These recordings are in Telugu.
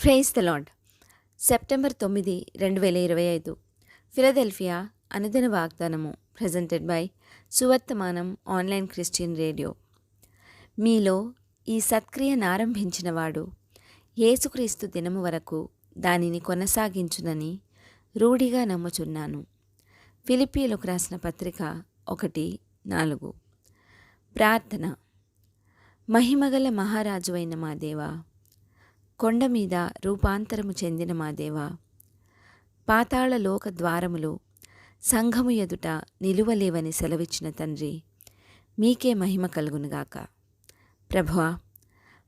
Praise the Lord. September 9, 2025 Philadelphia అనుదిన వాగ్దానము presented by Suvarthamanam online Christian radio. మీలో ఈ సత్క్రియనారంభించినవాడు యేసుక్రీస్తు దినము వరకు దానిని కొనసాగించునని రూఢిగా నమ్ముచున్నాను. ఫిలిప్పీయులకు రాసిన పత్రిక 1:4. ప్రార్థన. మహిమగల మహారాజు అయిన మా దేవా, కొండ మీద రూపాంతరము చెందిన మా దేవా, పాతాళ లోక ద్వారములు సంఘము ఎదుట నిలువలేవని సెలవిచ్చిన తండ్రి, మీకే మహిమ కలుగునుగాక. ప్రభువా,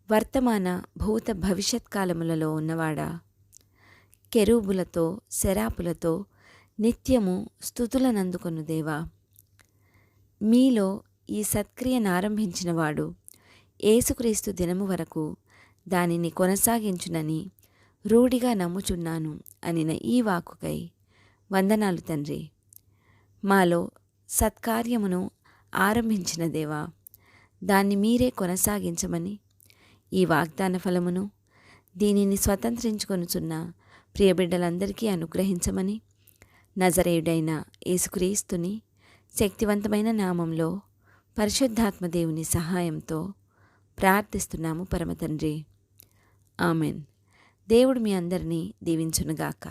వర్తమాన భూత భవిష్యత్ కాలములలో ఉన్నవాడా, కెరూబులతో శరాపులతో నిత్యము స్తుతులనందుకొను దేవా, మీలో ఈ సత్క్రియనారంభించినవాడు యేసుక్రీస్తు దినము వరకు దానిని కొనసాగించునని రూఢిగా నమ్ముచున్నాను అనిన ఈ వాక్కుకై వందనాలు తండ్రి. మాలో సత్కార్యమును ఆరంభించిన దేవా, దాన్ని మీరే కొనసాగించమని, ఈ వాగ్దాన ఫలమును దీనిని స్వతంత్రించుకొనుచున్న ప్రియబిడ్డలందరికీ అనుగ్రహించమని నజరేయుడైన యేసుక్రీస్తుని శక్తివంతమైన నామంలో పరిశుద్ధాత్మ దేవుని సహాయంతో ప్రార్థిస్తున్నాము పరమ తండ్రి. ఆమెన్. దేవుడు మీ అందరినీ దీవించునుగాక.